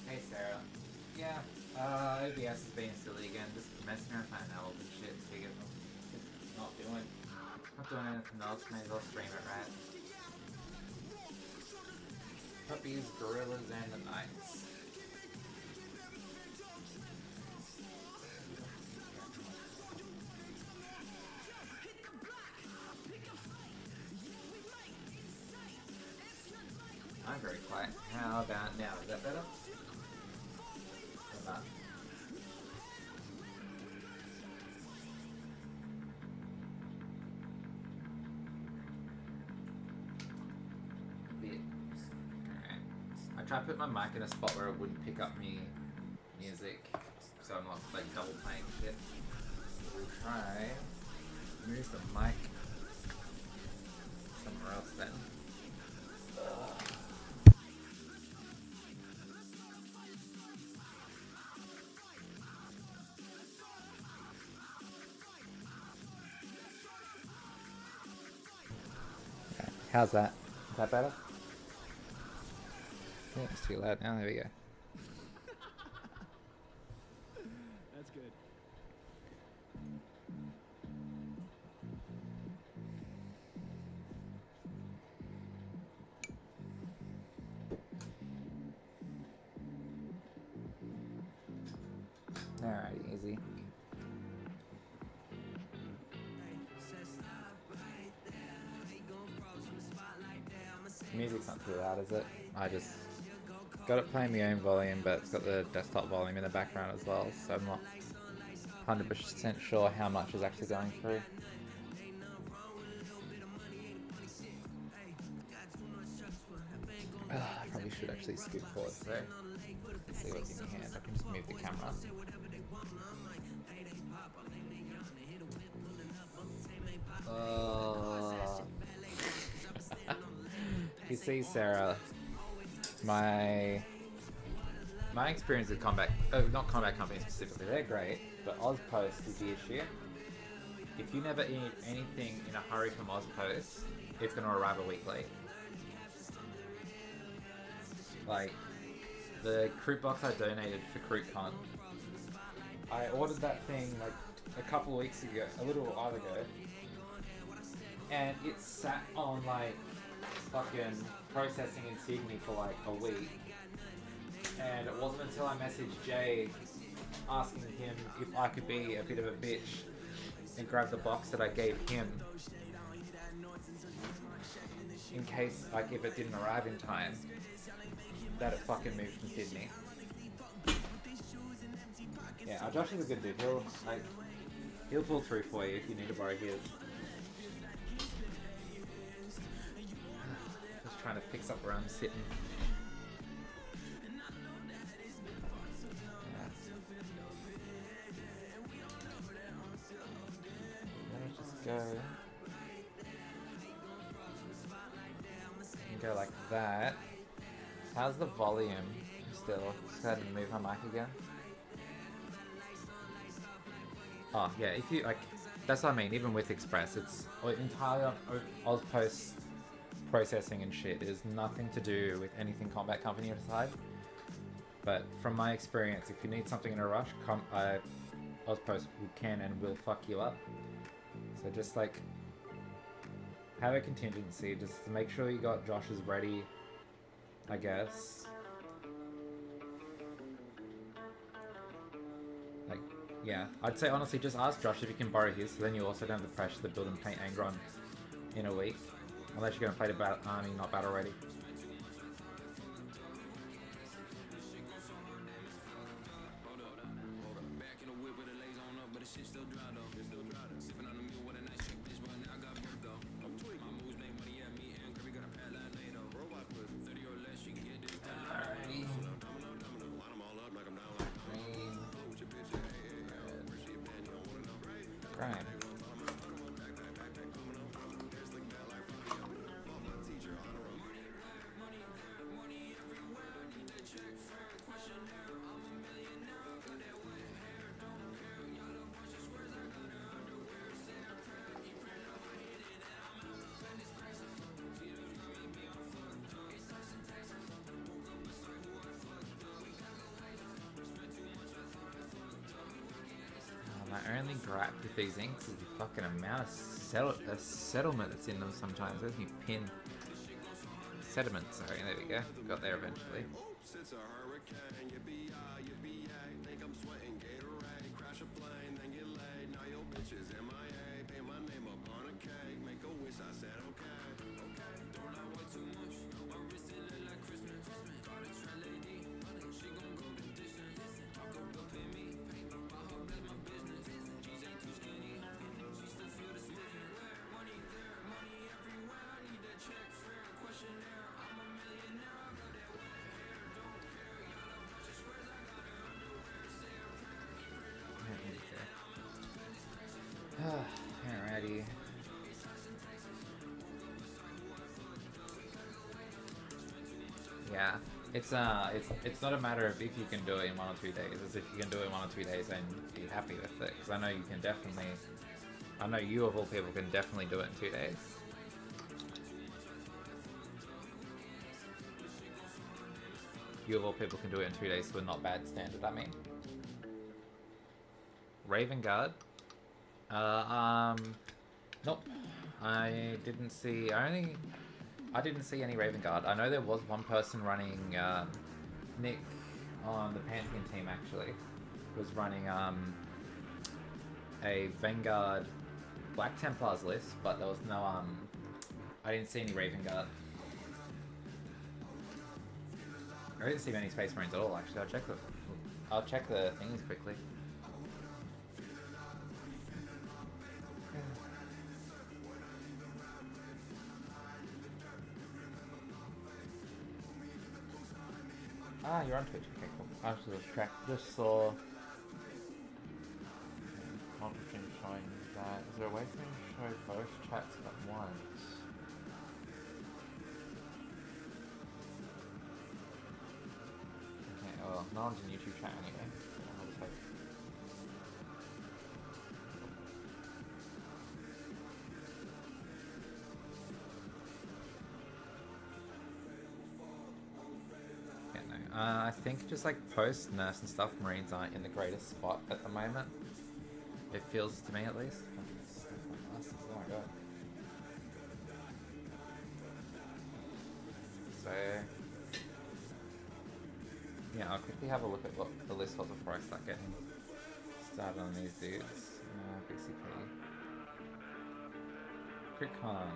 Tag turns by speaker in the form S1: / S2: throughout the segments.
S1: Hey Sarah. Yeah, OBS is being silly again, just messing around with my analog and shit, so it's not doing anything else, may as well stream it, right? Puppies, gorillas, and the knights. I'm very quiet. How about now? Is that better? Or not? Alright. I try to put my mic in a spot where it wouldn't pick up me music, so I'm not like double playing shit. We'll try move the mic somewhere else then. How's that? Is that better? Yeah, it's too loud now. There we go.
S2: That's good.
S1: Alright, easy. Music's not too loud, is it? I just got it playing my own volume, but it's got the desktop volume in the background as well, so I'm not 100% sure how much is actually going through. I probably should actually skip forward though. Let's see what's in hand. I can just move the camera. You see, Sarah, my experience with combat, not combat companies specifically, they're great, but Ozpost is the issue. If you never eat anything in a hurry from Ozpost, it's going to arrive a week late. Like, the Croup box I donated for CroupCon, I ordered that thing like a couple weeks ago, a little while ago, and it sat on like fucking processing in Sydney for like a week. And it wasn't until I messaged Jay asking him if I could be a bit of a bitch and grab the box that I gave him in case, like, if it didn't arrive in time, that it fucking moved from Sydney. Yeah, Josh is a good dude. He'll pull through for you if you need to borrow his. Just trying to fix up where I'm sitting. Let's just go. And go like that. How's the volume still? Just go ahead and move my mic again. Oh yeah, if you like, that's what I mean. Even with Express, it's entirely on Ozpost processing and shit. It has nothing to do with anything Combat Company aside. But from my experience, if you need something in a rush, Ozpost can and will fuck you up. So just like have a contingency, just to make sure you got Josh's ready, I guess. Like, yeah, I'd say honestly just ask Josh if you can borrow his, so then you also don't have the pressure to build and paint Angron in a week. Unless you're going to play the army, not battle ready. My only gripe with these inks is the fucking amount of settlement that's in them sometimes. There's me pin. Sediment, sorry, there we go. Got there eventually. Alrighty. Yeah, it's not a matter of if you can do it in 1 or 2 days. It's if you can do it in 1 or 2 days and be happy with it. Because I know you can definitely, I know you of all people can definitely do it in 2 days. You of all people can do it in 2 days to a not bad standard, I mean. Raven Guard. Nope. I didn't see any Raven Guard. I know there was one person running, Nick on the Pantheon team actually, was running, a Vanguard Black Templars list, but there was no, I didn't see any Raven Guard. I didn't see many Space Marines at all. Actually, I'll check the thingies quickly. Ah, you're on Twitch. Okay, cool. I just saw Competition showing that. Is there a way for me to show both chats at once? Okay, well, no one's in YouTube chat anyway. So I'll just like... Yeah, no. I think just like post nurse and stuff, Marines aren't in the greatest spot at the moment. It feels to me at least. Oh my god. So yeah, I'll quickly have a look at what the list was before I start getting started on these dudes. BCP. CritCon.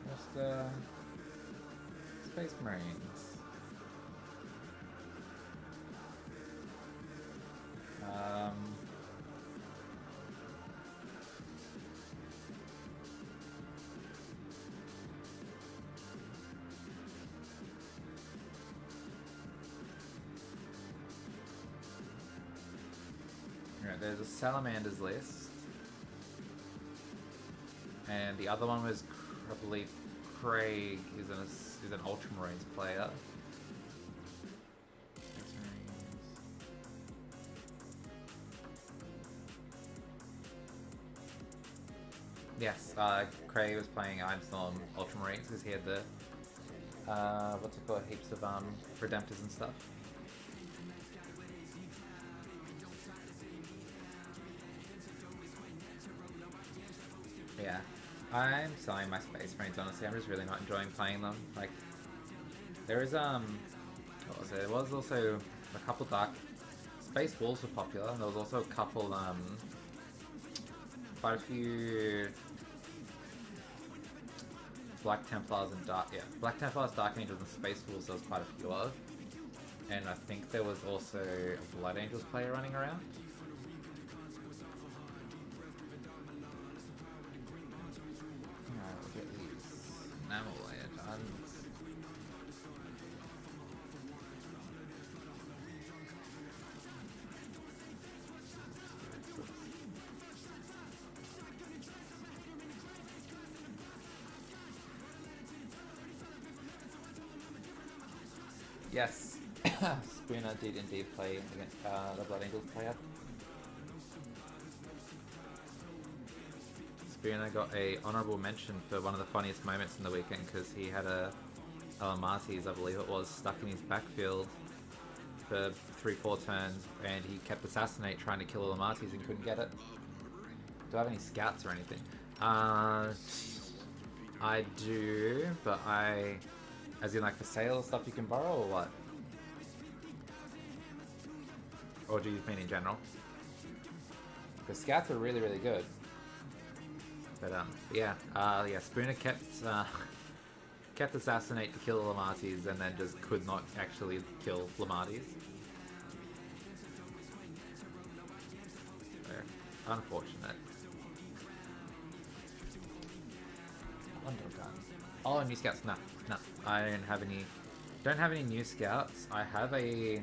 S1: Just Space Marines. Right, there's a Salamanders list, and the other one was, I believe, Craig is an Ultramarines player. Yes, Craig was playing Ironstorm Ultramarines because he had the what's it called, heaps of Redemptors and stuff. Yeah, I'm selling my Space Marines, honestly. I'm just really not enjoying playing them. Like, there is, what was it? There was also a couple Dark... Space Wolves were popular, and there was also a couple, quite a few Black Templars and Black Templars, Dark Angels, and Space Wolves there was quite a few of. And I think there was also a Blood Angels player running around. Yes, Spooner did indeed play against the Blood Angels player. Spooner got a honourable mention for one of the funniest moments in the weekend because he had a Alamaties, I believe it was, stuck in his backfield for 3-4 turns, and he kept Assassinate trying to kill Alamaties and couldn't get it. Do I have any scouts or anything? I do, but as in like for sale stuff you can borrow or what? Or do you mean in general? Because scouts are really, really good. But yeah, Spooner kept Assassinate to kill Lamatis and then just could not actually kill Lamatis. So, unfortunate. Oh, new scouts. No, I don't have any new scouts. I have a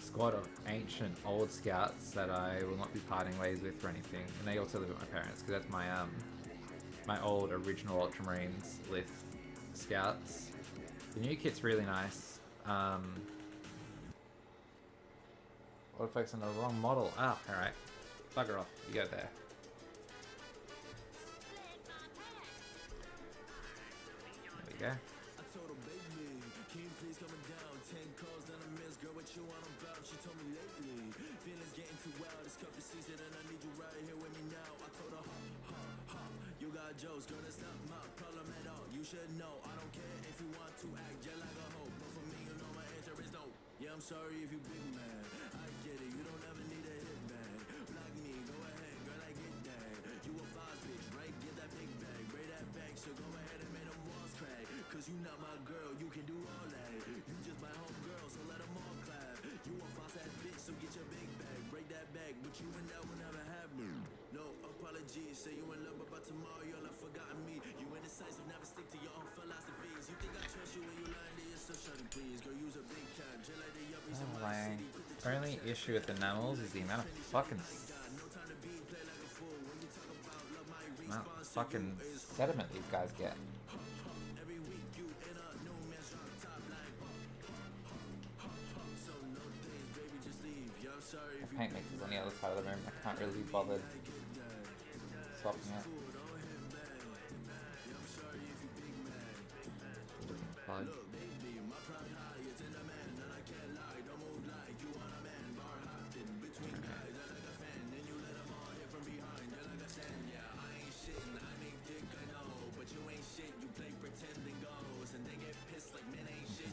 S1: squad of ancient old scouts that I will not be parting ways with for anything, and they also live with my parents because that's my my old original Ultramarines list scouts. The new kit's really nice. Autofocus on the wrong model. Ah, alright. Bugger off. You go there. There we go. Jokes, girl, that's not my problem at all. You should know, I don't care if you want to act just like a hoe. But for me, you know my answer is no. Yeah, I'm sorry if you big mad. I get it, you don't ever need a hit bag. Like me, go ahead, girl, I get that. You a boss, Oh, my only issue with enamels is the amount of fucking sediment these guys get. The paint mix is on the other side of the room. I can't really be bothered swapping it. Plug.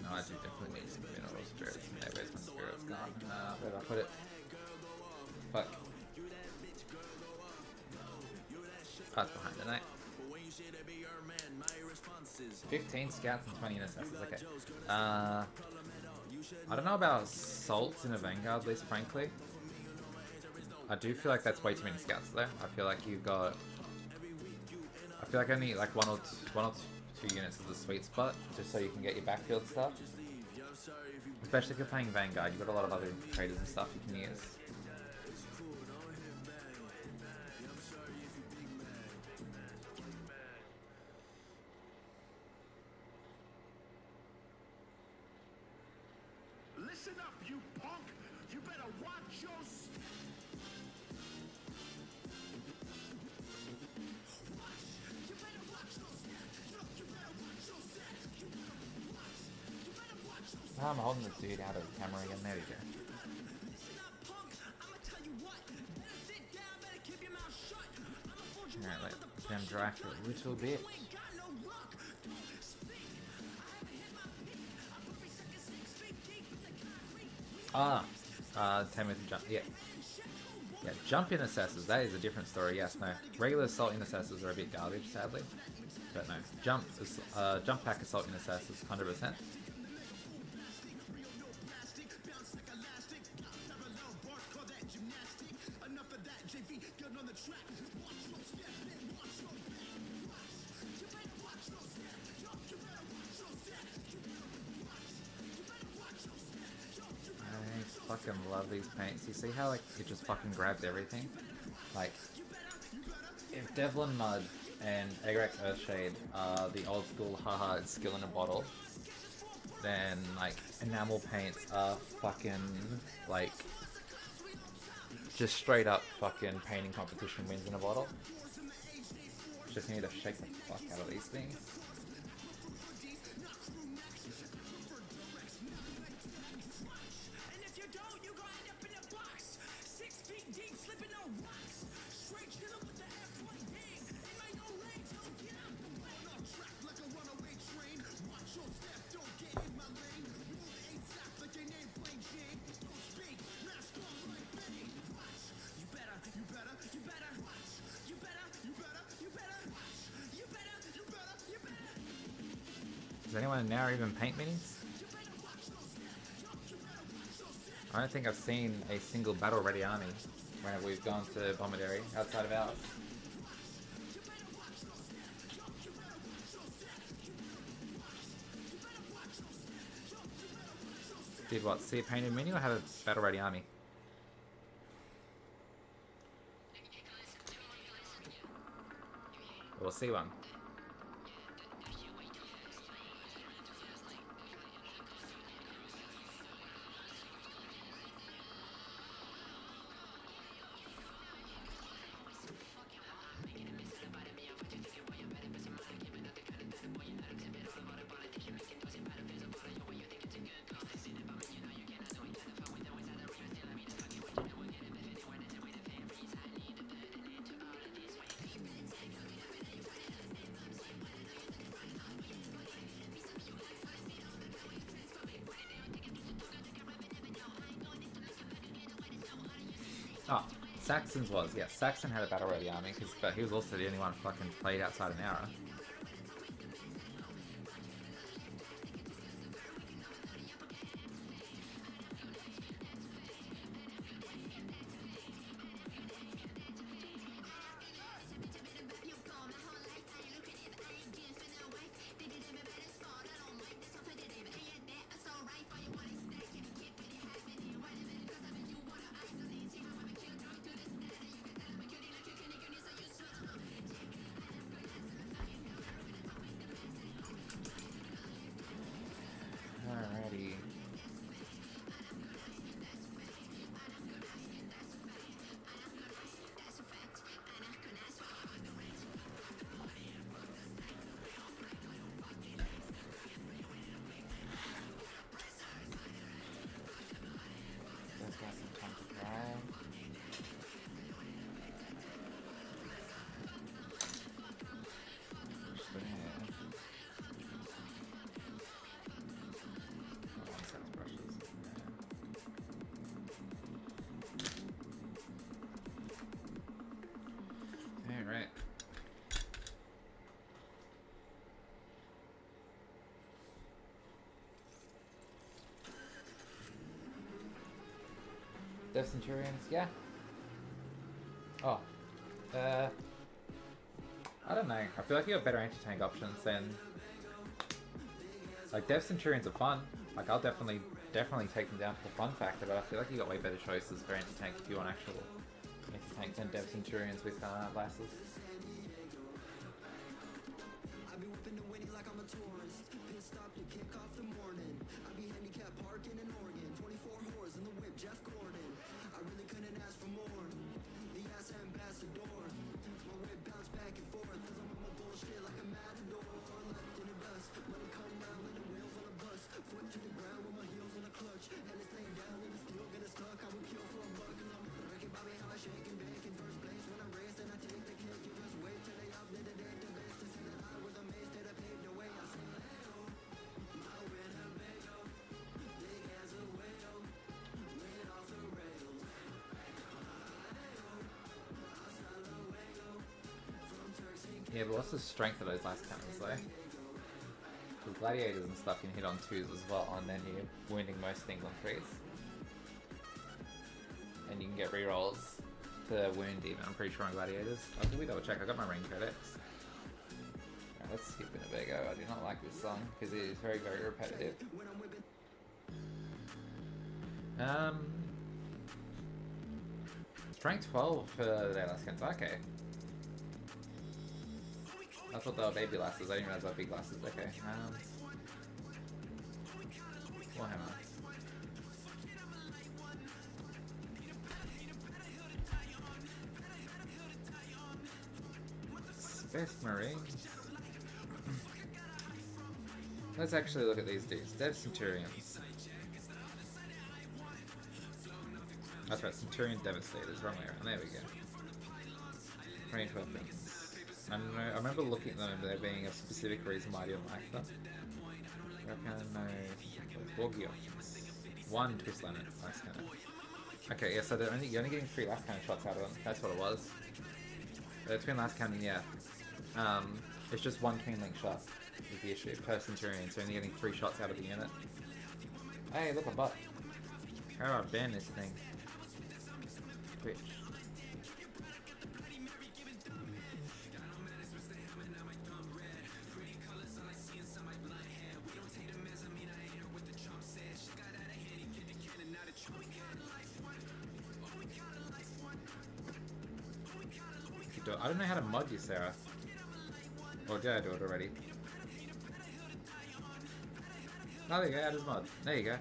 S1: No, I do definitely need some mineral spirits. Yeah, where's my spirits gone? Where did I put it? Fuck. Oh, it's behind the night. 15 scouts and 20 intercessors, okay. I don't know about salts in a Vanguard list, frankly. I do feel like that's way too many scouts though. I feel like you've got... I feel like only like one or two units is the sweet spot, just so you can get your backfield stuff. Especially if you're playing Vanguard, you've got a lot of other traders and stuff you can use.
S3: Listen up, you punk! You better watch your
S1: I'm holding this dude out of the camera again. There we go. Alright, let them dry for a little bit. Tame with jump. Yeah. Yeah, jump intercessors, that is a different story. Yes, no. Regular assault intercessors are a bit garbage, sadly. But no. Jump pack assault intercessors, 100%. I fucking love these paints. You see how like it just fucking grabs everything? Like, if Devlin Mud and Egrex Earthshade are the old school haha it's skill in a bottle, then like enamel paints are fucking like just straight up fucking painting competition wins in a bottle. Just need to shake the fuck out of these things. Does anyone now even paint minis? I don't think I've seen a single battle ready army whenever we've gone to Bombardary outside of ours. Did what? See a painted mini or have a battle ready army? We'll see one. Oh, Saxon's was, yeah. Saxon had a battle ready army, but he was also the only one fucking played outside an hour. Dev Centurions, yeah. Oh. I don't know. I feel like you got better anti-tank options than... Like, Dev Centurions are fun. Like, I'll definitely take them down for the fun factor, but I feel like you got way better choices for anti-tank if you want actual anti-tank than Dev Centurions with lasses. Yeah, but what's the strength of those last cannons though? Because gladiators and stuff can hit on 2s as well, and then you're wounding most things on 3s. And you can get rerolls to wound even, I'm pretty sure, on gladiators. Oh, did we double check? I got my ring codex. Alright, let's skip Winnebago. I do not like this song, because it is very, very repetitive. Strength 12 for the last cannons, okay. I thought they were baby lasses, I didn't realize they were big lasses, okay. Warhammer. Space Marines. Let's actually look at these dudes. Dev Centurions. That's right, Centurion Devastators, wrong way around. There we go. Range weapons. I don't know, I remember looking at them and there being a specific reason why I didn't like them. I don't know. Borgio. 1 twist limit, last cannon. Okay, yeah, so you're only getting 3 last cannon shots out of them. That's what it was. The twin last cannon, yeah. It's just 1 twin link shot is the issue per Centurion, so you're only getting 3 shots out of the unit. Hey, look, a butt. How do I ban this thing? Twitch. I don't know how to mod you, Sarah. Or did I do it already? Oh, there you go, add as mod. There you go.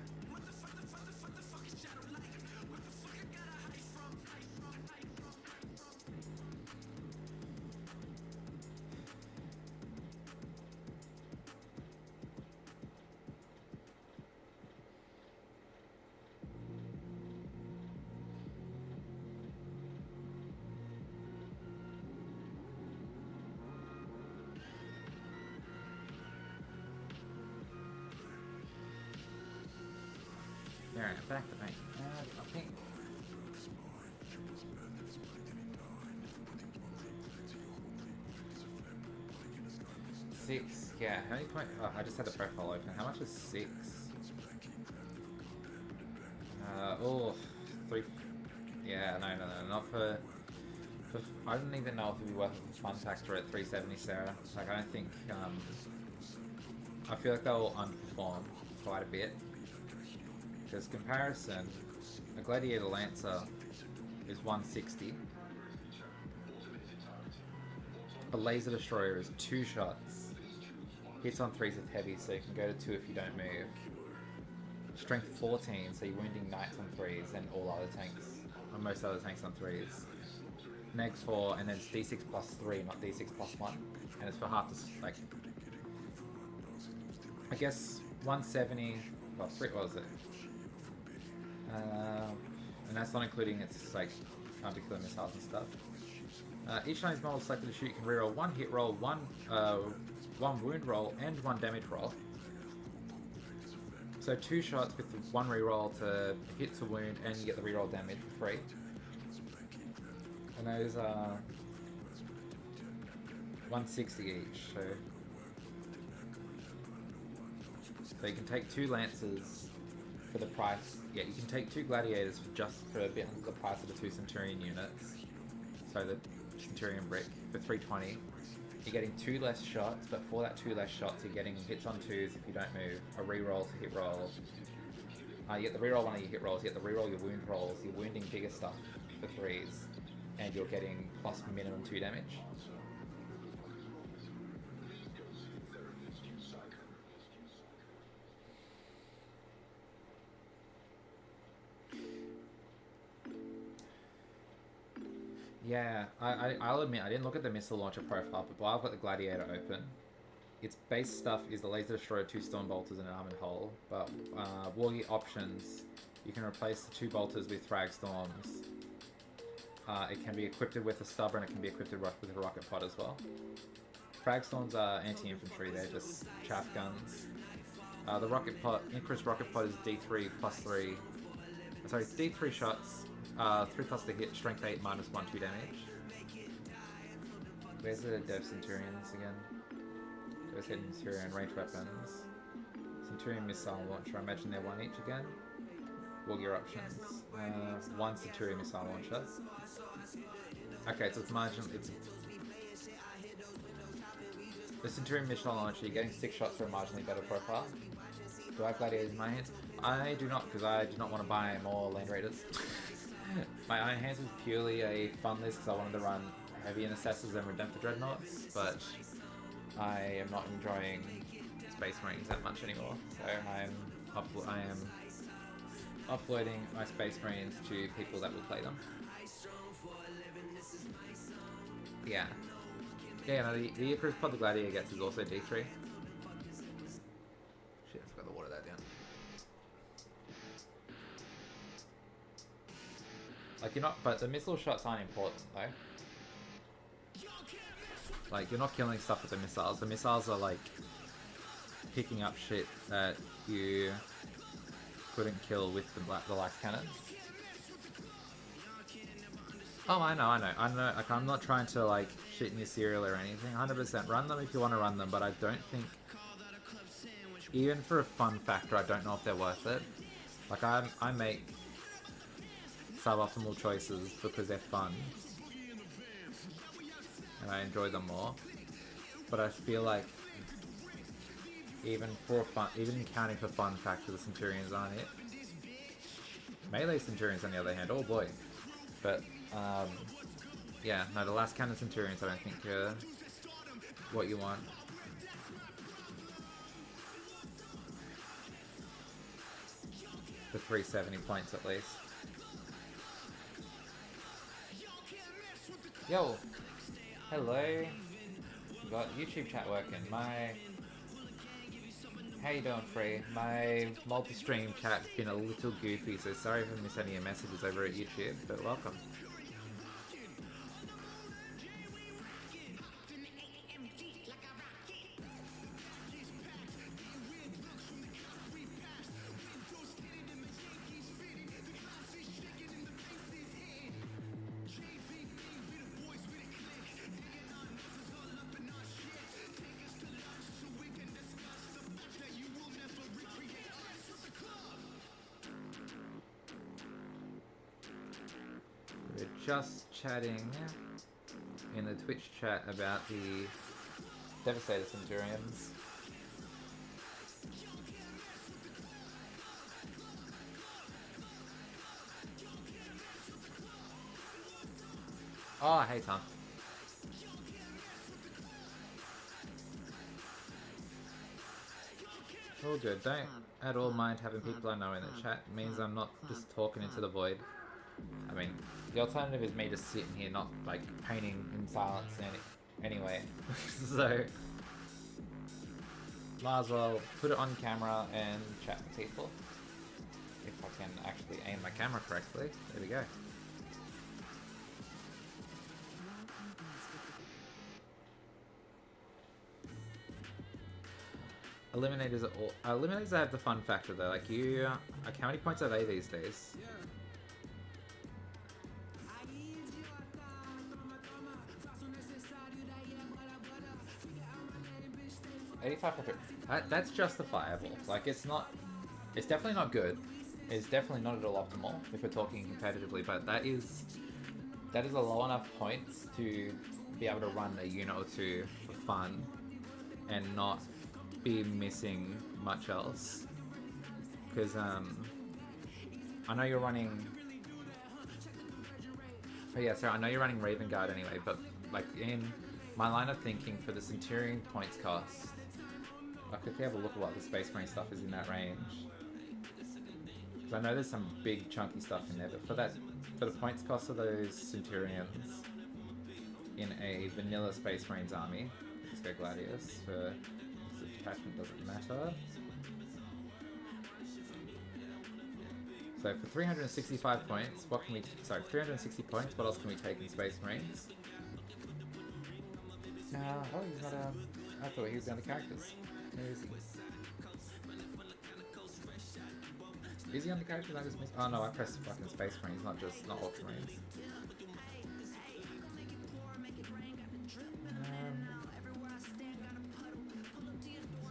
S1: Alright, back to me. I think... Six, yeah. How many points? Oh, I just had the profile open. How much is 6? Oh, 3. Yeah, no, not for I don't even know if it'd be worth it for fun factor at 370, Sarah. Like, I don't think, I feel like they'll underperform quite a bit. Because comparison, a Gladiator Lancer is 160. A Laser Destroyer is 2 shots. Hits on 3s with heavy, so you can go to 2 if you don't move. Strength 14, so you're wounding knights on 3s and all other tanks, or most other tanks on 3s. Neg 4, and then it's D6 plus 3, not D6 plus 1. And it's for half the, like, I guess 170 plus 3, what was it? And that's not including its, like, particular missiles and stuff. Each time this model is selected to shoot, you can reroll 1 hit roll, 1 wound roll, and 1 damage roll. So 2 shots with 1 reroll to hit to wound, and you get the reroll damage for free. And those are 160 each, so you can take 2 Lancers for the price. Yeah, you can take 2 gladiators for a bit under the price of the 2 centurion units. So the centurion brick for 320. You're getting 2 less shots, but for that 2 less shots, you're getting hits on 2s if you don't move, a reroll to hit roll. You get the reroll one of your hit rolls, you get the reroll your wound rolls, you're wounding bigger stuff for 3s, and you're getting plus minimum 2 damage. Yeah, I'll admit, I didn't look at the missile launcher profile, but while I've got the Gladiator open, its base stuff is the Laser Destroyer, 2 Storm Bolters, and an Armored Hull, but Wargear options, you can replace the 2 Bolters with Thrag Storms. It can be equipped with a Stubber, and it can be equipped with a Rocket Pod as well. Frag Storms are anti-infantry, they're just chaff guns. The Rocket Pod, Icarus Rocket Pod is D3 plus 3, sorry, it's D3 shots, 3 plus the hit, strength 8, minus 1, 2 damage. Where's the Dev Centurions again? Dev Centurion, range weapons. Centurion missile launcher, I imagine they're 1 each again. Wargear options. 1 Centurion missile launcher. Okay, so it's marginal. It's the Centurion missile launcher, you're getting 6 shots for a marginally better profile. Do I have Gladiators in my hands? I do not, because I do not want to buy more Land Raiders. My Iron Hands was purely a fun list because I wanted to run Heavy Intercessors and Redemptor Dreadnoughts, but I am not enjoying Space Marines that much anymore, so I am uploading my Space Marines to people that will play them. Yeah. Yeah, no, the Icarus Pod the Gladiator gets is also D3. Shit, I forgot to water that down. Like, you're not, but the missile shots aren't important, though. Like, you're not killing stuff with the missiles. The missiles are, like, picking up shit that you couldn't kill with the light cannons. Oh, I know. Like, I'm not trying to, like, shit in your cereal or anything. 100% run them if you want to run them, but I don't think, even for a fun factor, I don't know if they're worth it. Like, I make suboptimal choices because they're fun and I enjoy them more, but I feel like even accounting for fun factor, the Centurions aren't it. Melee Centurions on the other hand, oh boy. But yeah, no, the last cannon Centurions I don't think are what you want. For 370 points at least. Yo! Hello! Got YouTube chat working. How you doing, Free? My multi-stream chat's been a little goofy, so sorry if I missed any of your messages over at YouTube, but welcome. Just chatting in the Twitch chat about the Devastator Centurions. Oh, hey Tom. All good. Don't at all mind having people I know in the chat. It means I'm not just talking into the void. I mean, the alternative is me just sitting here not, like, painting in silence anyway. So, might as well put it on camera and chat to people. If I can actually aim my camera correctly. There we go. Eliminators are all... Eliminators have the fun factor though, like you... Like, how many points are they these days? 85 for 3. That's justifiable. Like, it's not... It's definitely not good. is definitely not at all optimal if we're talking competitively, but that is a low enough points to be able to run a unit or two for fun and not be missing much else. Because I know you're running. Oh yeah, sorry, I know you're running Raven Guard anyway, but like in my line of thinking for the Centurion points cost, I quickly have a look at what the Space Marine stuff is in that range. Because I know there's some big chunky stuff in there, but for the points cost of those Centurions in a vanilla Space Marines army, let's go Gladius, for the detachment doesn't matter. So for 365 points, 360 points, what else can we take in Space Marines? Oh, he's not I thought he was down to characters. Where is he? Is he on the characters? I just missed. Oh no, I pressed fucking Space Marines, not Ultramarines.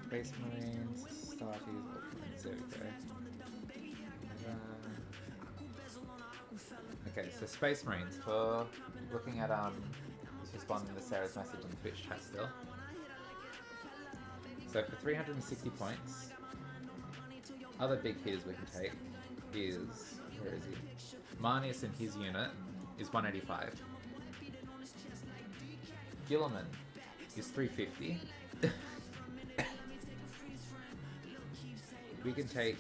S1: Space Marines, Starties, Ultramarines, there we go. Okay, so Space Marines, for looking at, just responding to Sarah's message on Twitch chat still. So for 360 points, other big hitters we can take is, where is he? Marnius and his unit is 185. Gilliman is 350. We can take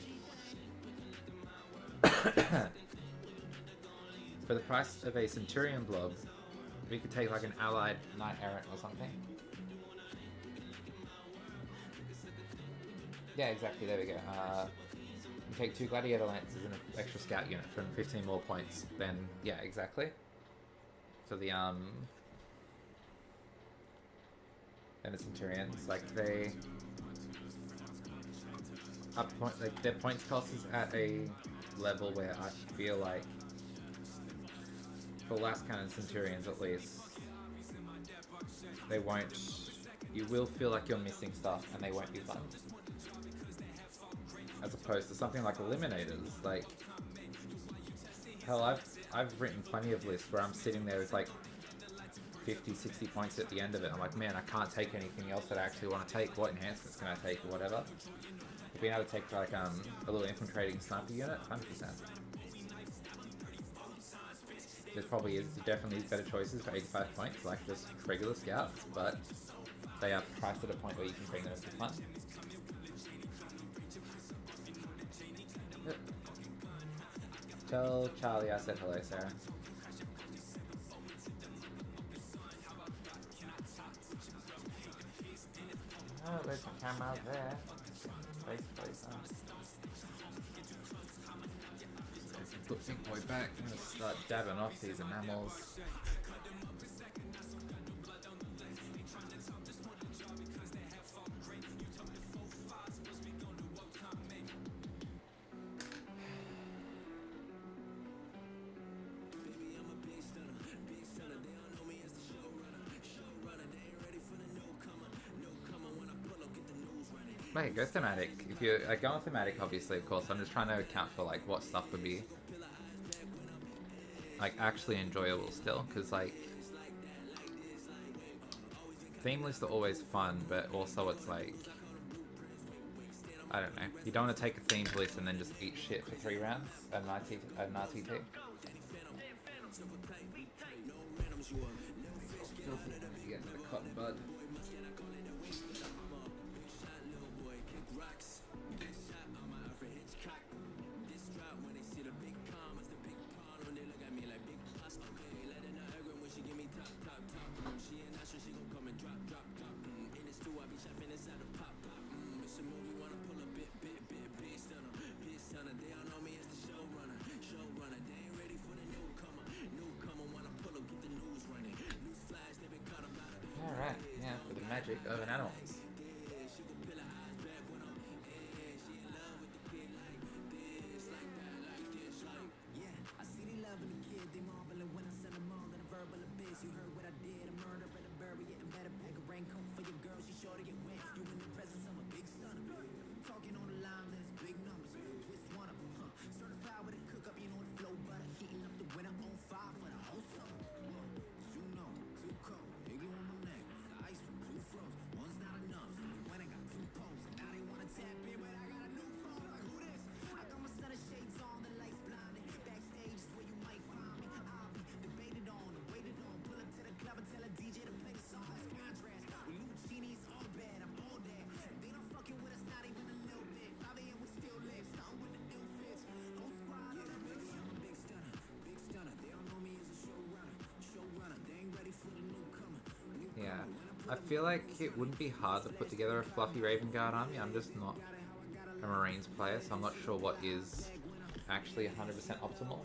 S1: for the price of a Centurion blob, we could take like an allied Knight Errant or something. Yeah, exactly, there we go. We take 2 Gladiator Lances and an extra scout unit for 15 more points, then yeah, exactly. For the and the Centurions, like they like their points cost is at a level where I feel like for Last Cannon Centurions at least, you will feel like you're missing stuff and they won't be fun. As opposed to something like Eliminators, like, hell, I've written plenty of lists where I'm sitting there with like 50, 60 points at the end of it. I'm like, man, I can't take anything else that I actually want to take. What enhancements can I take or whatever? Being able to take like a little infiltrating sniper unit, 100%. There probably definitely better choices for 85 points, like just regular scouts, but they are priced at a point where you can bring them into fun. Yep. Tell Charlie I said hello, Sarah. Oh, there's a camera out there. Space place, huh? Put Pink Boy back. I'm gonna start dabbing off these enamels. Wait, go thematic. If you're like going thematic, obviously, of course. I'm just trying to account for like what stuff would be like actually enjoyable still, because like theme lists are always fun, but also it's like, I don't know. You don't want to take a themed list and then just eat shit for 3 rounds at an RTT. Get the cotton bud. Alright, yeah, for the magic of an animal. I feel like it wouldn't be hard to put together a fluffy Raven Guard army. I'm just not a Marines player, so I'm not sure what is actually 100% optimal.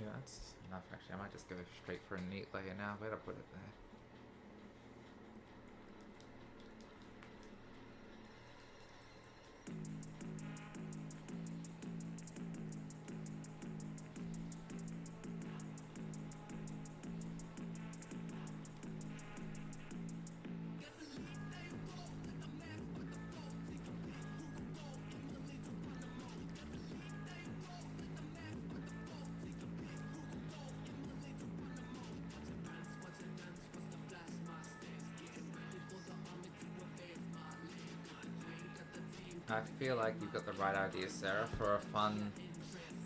S1: Yeah, that's enough actually. I might just go straight for a neat layer now. Where'd I put it there? I feel like you've got the right idea, Sarah, for a fun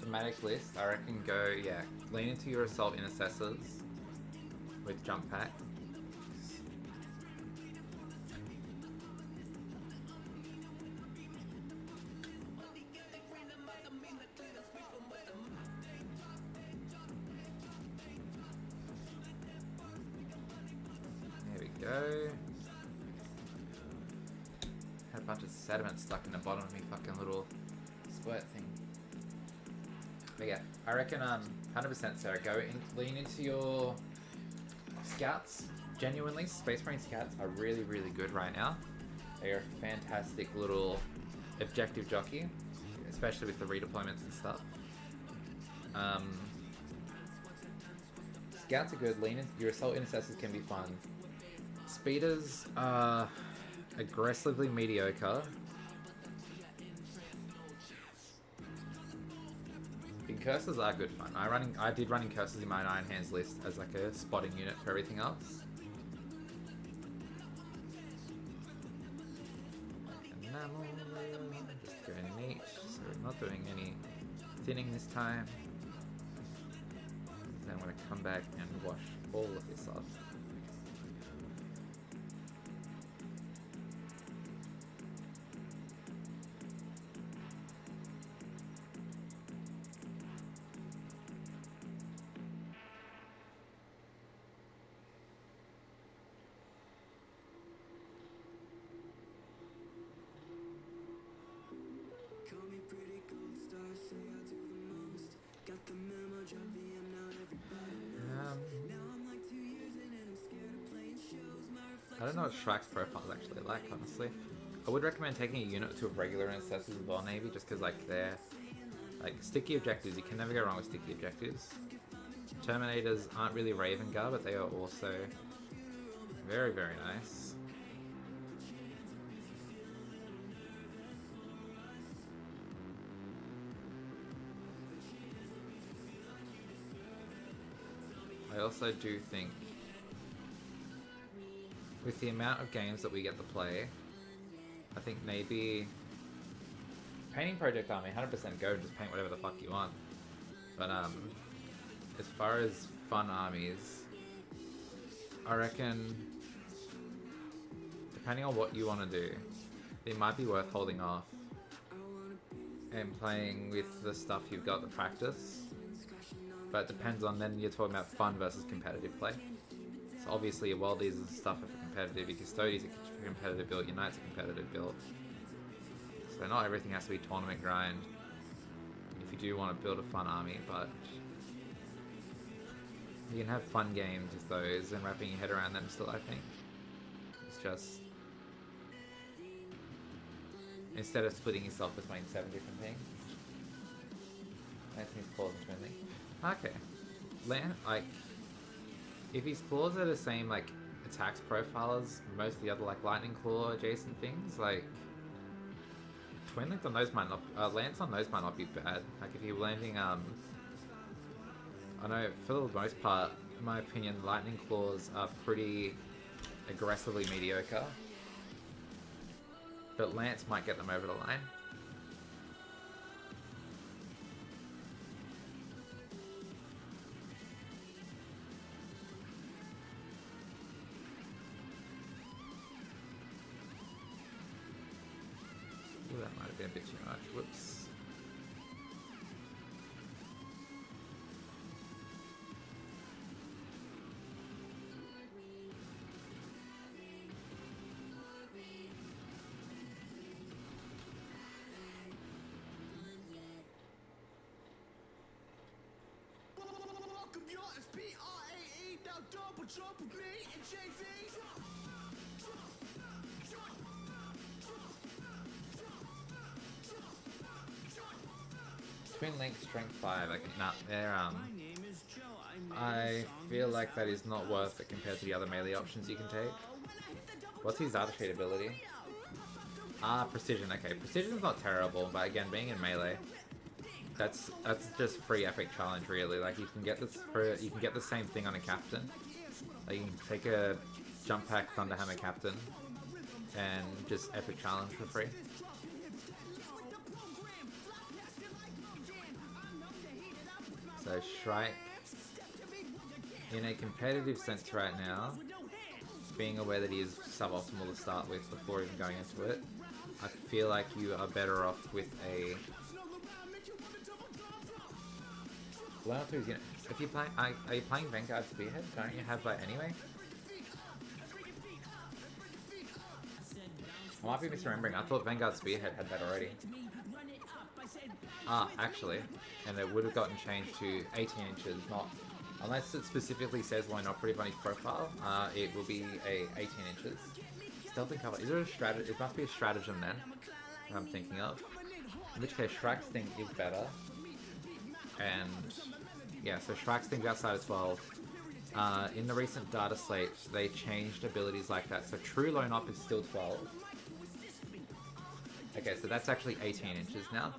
S1: thematic list. I reckon go, yeah, lean into your Assault Intercessors with Jump Pack. There we go. Had a bunch of sediment stuck in the bottom of me fucking little squirt thing. But yeah, I reckon 100% Sarah, go in, lean into your scouts. Genuinely, Space Marine scouts are really, really good right now. They are a fantastic little objective jockey, especially with the redeployments and stuff. Scouts are good. Lean in, your Assault Intercessors can be fun. Speeders are aggressively mediocre. Incursors are good fun. I did run Incursors in my Iron Hands list as like a spotting unit for everything else. Just going neat, so we're not doing any thinning this time. Then I'm going to come back and wash all of this off. I don't know what Shrike's profile is actually like, honestly. I would recommend taking a unit to a regular Intercessors as well, maybe, just because like they're like sticky objectives. You can never go wrong with sticky objectives. Terminators aren't really Raven Guard, but they are also very, very nice. I also do think with the amount of games that we get to play, I think maybe painting Project Army, 100% go and just paint whatever the fuck you want. But as far as fun armies, I reckon depending on what you want to do, it might be worth holding off and playing with the stuff you've got to practice. But it depends on, then you're talking about fun versus competitive play. So obviously your Worldies and stuff are for competitive, your Custodies are for competitive build, your Knights are competitive build. So not everything has to be tournament grind if you do want to build a fun army, but you can have fun games with those and wrapping your head around them still, I think. It's just, instead of splitting yourself between 7 different things. Anthony's claws and Twin Link. Okay. Like, if his claws are the same, like, attacks profile as most of the other, like, Lightning Claw adjacent things, like, Twin Link on those might not, Lance on those might not be bad. Like, if you're landing, I know, for the most part, in my opinion, Lightning Claws are pretty aggressively mediocre. But Lance might get them over the line. Ooh, that might have been a bit too much. Whoops. Twin Link Strength 5, okay, nah, they're,
S2: My name is Joe.
S1: I feel like that is not worth it compared to the other melee options you can take. What's his data sheet ability? Ah, Precision, okay, Precision's not terrible, but again, being in melee, that's just free epic challenge really. Like you can get this you can get the same thing on a captain. Like you can take a jump pack Thunderhammer captain and just epic challenge for free. So Shrike, in a competitive sense right now, being aware that he is suboptimal to start with before even going into it, I feel like you are better off with a... If you're playing, are you playing Vanguard Spearhead? Don't you have that anyway? I might be misremembering. I thought Vanguard Spearhead had that already. Ah, actually, and it would have gotten changed to 18 inches, not... Unless it specifically says line operative on his profile, it will be a 18 inches. Stealth and cover. Is there a strategy? It must be a stratagem then, that I'm thinking of. In which case, Shrike's thing is better. And yeah, so Shrike's thing's outside of 12. In the recent data slate, they changed abilities like that. So True Lone Op is still 12. Okay, so that's actually 18 inches now.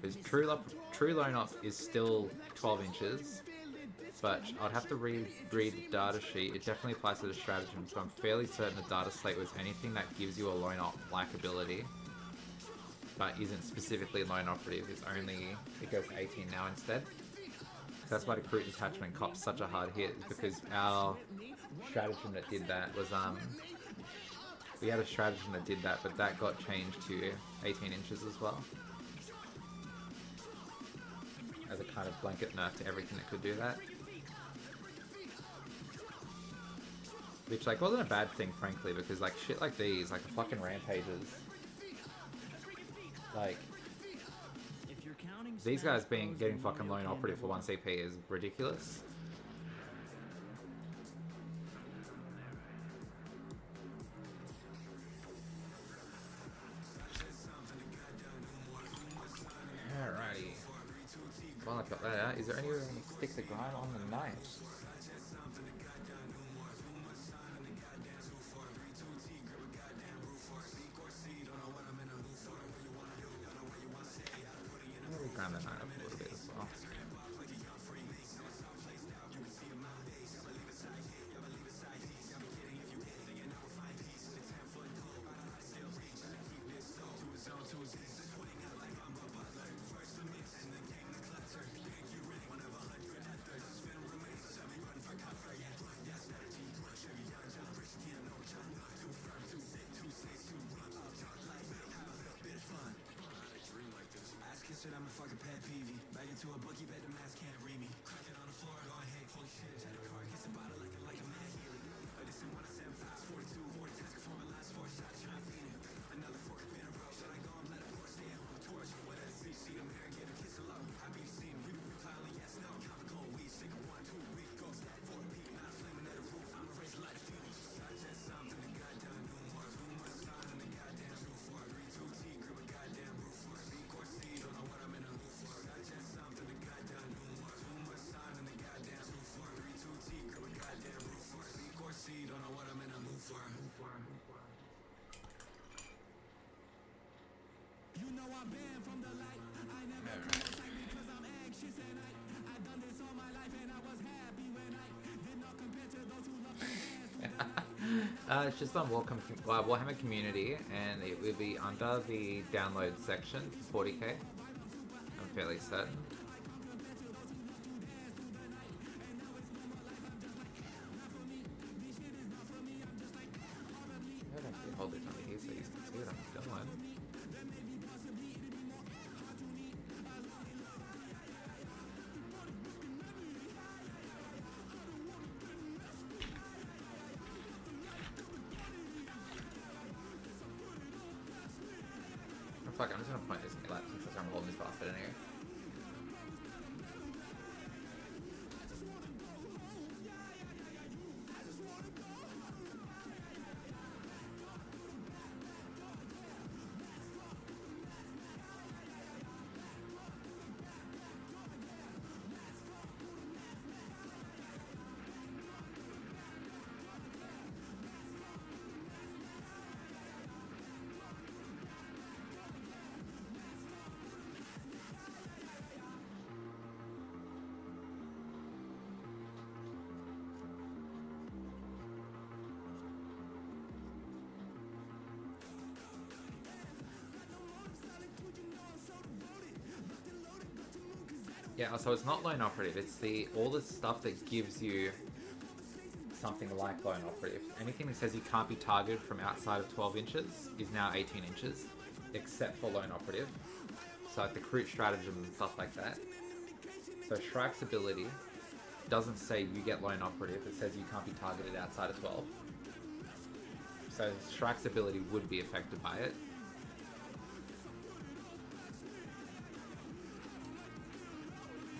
S1: Because True Lone Op is still 12 inches. But I'd have to read the data sheet. It definitely applies to the stratagem, so I'm fairly certain the data slate was anything that gives you a lone op-like ability, but isn't specifically lone operative. It's only, it goes 18 now instead. That's why the Recruit Detachment cops such a hard hit, is because our stratagem that did that was, we had a stratagem that did that, but that got changed to 18 inches as well. As a kind of blanket nerf to everything that could do that. Which, like, wasn't a bad thing, frankly, because, like, shit like these, like, the fucking Rampages, like, these guys getting fucking lone operative for 1 CP is ridiculous. Alrighty. Well, I've got that out. Is there any way we can stick the grind on the knife? Grind the knife up a little bit as well.
S4: I'm a fucking pet peevee. Back into a bookie, bet the mask can't read me. Crack it on the floor, go ahead, holy shit. Shut the car, kiss the bottle like a mad healing. This in 175, 42, 40 tax for my last 4 shots, trying to feed it. Another 4 could be in a row. Should I go and let it pour? Stay at home, torch. What else? See them here, give a kiss hello. Happy to see me. Reply only yes, no. Count the cold weed, sick of 1, 2 weeks. Go stack 4 repeat. Not flaming at the roof. I'm a race light fumes. I just something the goddamn do more. Too much sun in the goddamn roof for 3-2 T, grip a goddamn roof for B course C. Don't know what I'm in a mood for. I just something the goddamn do more. Too much sun in the goddamn roof for 3-2 T, grip a goddamn roof for B course C. Don't know what I'm in a mood for. You know I'm banned from the light. I never come outside because I'm anxious and I done this all my life and I was happy when I did not compare to those who love to dance.
S1: It's just on Warhammer Community, and it will be under the download section for 40k. I'm fairly certain. I don't actually hold it under here so you can see what I'm doing. Oh, fuck, I'm just gonna point this in my lap since I'm holding this bastard in here. Yeah, so it's not loan operative. It's all the stuff that gives you something like loan operative. Anything that says you can't be targeted from outside of 12 inches is now 18 inches, except for loan operative. So like the crude stratagem and stuff like that. So Shrike's ability doesn't say you get loan operative. It says you can't be targeted outside of 12. So Shrike's ability would be affected by it.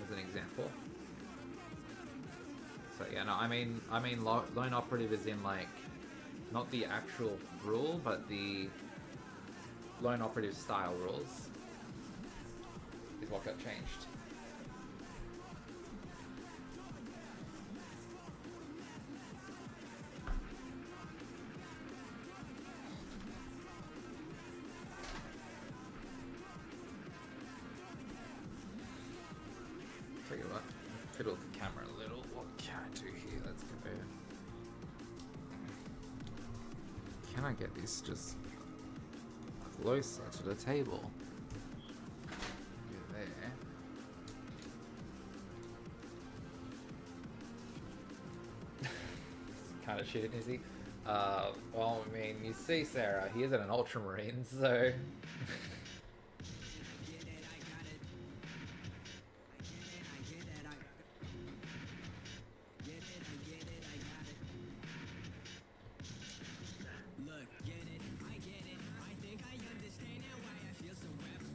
S1: As an example. So yeah, no, I mean, loan operative is in like, not the actual rule, but the loan operative style rules is what got changed. Tell you what, fiddle with the camera a little. What can I do here? Let's go. Can I get this just closer to the table? Get there. Kind of shooting, is he? Well, I mean, you see Sarah, he is an Ultramarine, so...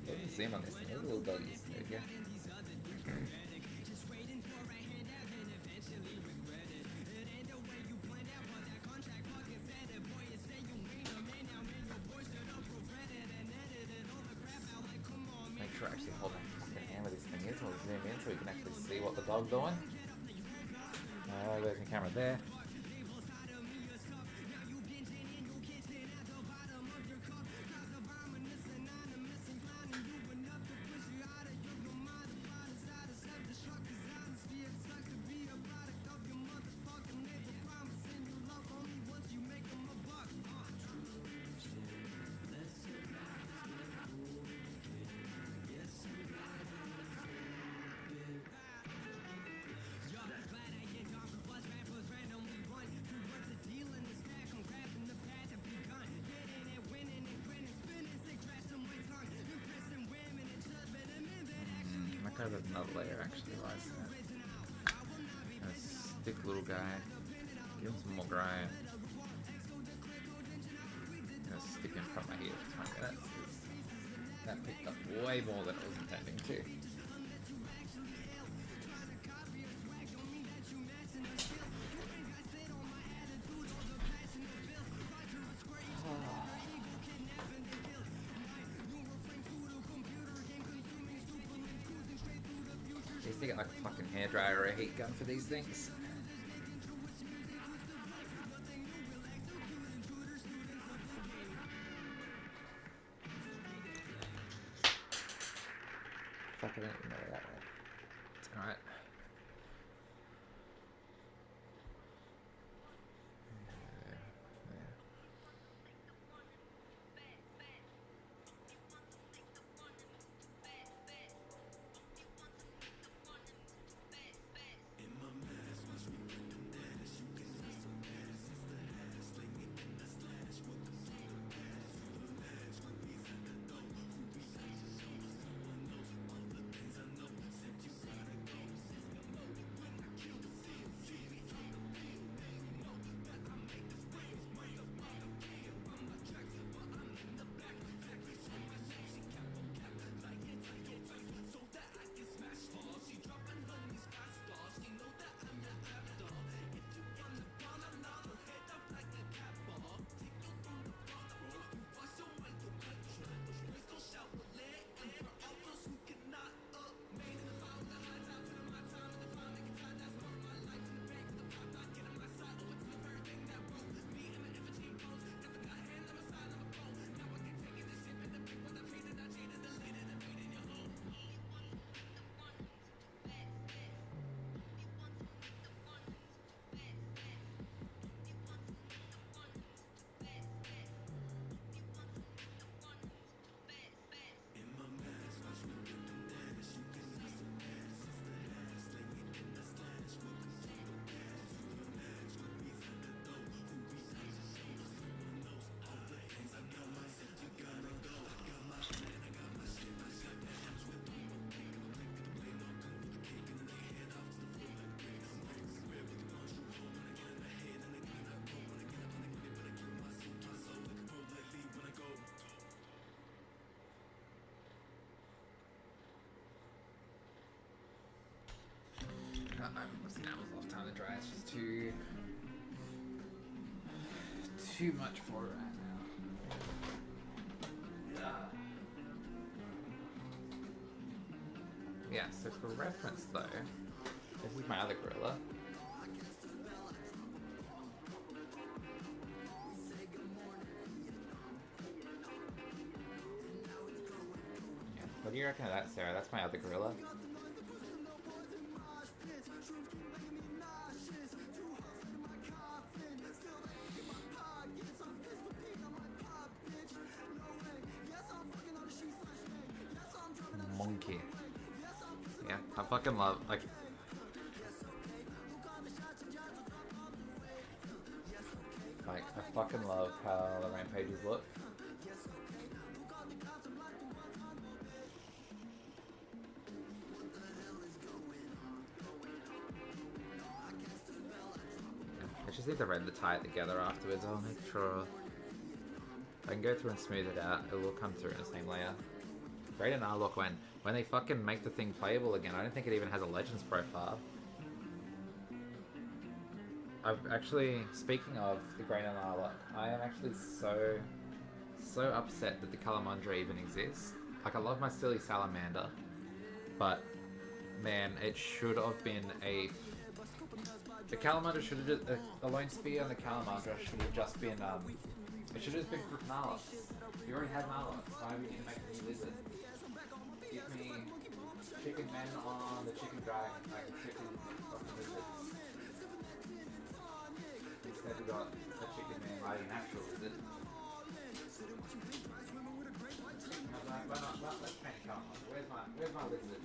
S1: Doesn't seem on this thing. There's a little doggies. There you go. Make sure I actually hold my fucking hand where this thing is. I'll zoom in so you can actually see what the dog's doing. There's the camera there. There's another layer actually, right there. Let's stick little guy. Give him some more grind. Gonna stick in front of my ear for 20 minutes. That picked up way more than it was intending to. They get like a fucking hairdryer or a heat gun for these things. Fuck, I don't even know where that went. It's alright. the dry. It's just too much for it right now. Yeah, so for reference though, this is my other gorilla. Yeah, what do you reckon of that, Sarah? That's my other gorilla. Monkey. Yeah, I fucking love, like... I fucking love how the rampages look. I just need to render the tie together afterwards. I'll make sure I can go through and smooth it out. It will come through in the same layer. Great and Arlok when they fucking make the thing playable again. I don't think it even has a Legends profile. I've actually, speaking of the Great and Arlok, I am actually so upset that the Calamandra even exists. Like, I love my silly Salamander, but man, it should have been a... The Calamandra should have just... The Lone Spear and the Calamandra should have just been, it should have just been Nala. You already have Nala. Why would you make a new lizard? Give me chicken men on the chicken dragon, like a chicken fucking lizard. Instead we got a chicken man riding an actual lizard. Why not? Let's paint a car. Where's my lizard?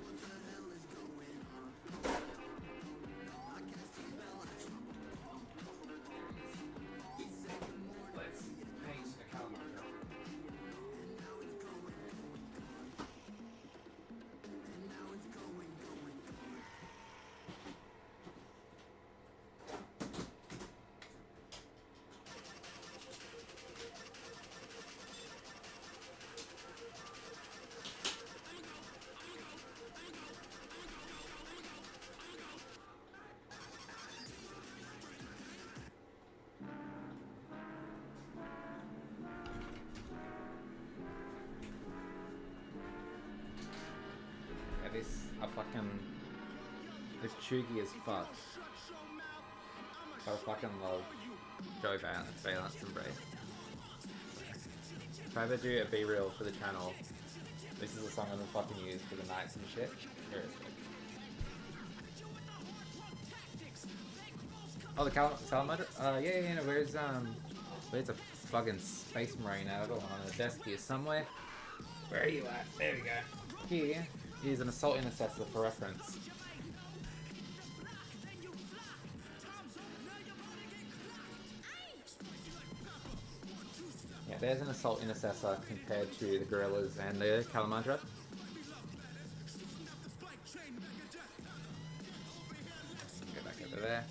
S1: Let's paint a Calamandra. This Chugi is fuck. I fucking love Joe Valence Embrace. If I ever do a B-reel for the channel, this is a song I'm gonna fucking use for the nights and shit. Seriously. Oh, the Salamander? Yeah, no, where's a fucking Space Marine out of it on the desk here somewhere? Where are you at? There we go. Here is an Assault Intercessor for reference. Yeah, there's an Assault Intercessor compared to the Gorillas and the Calamandra. Go back over there.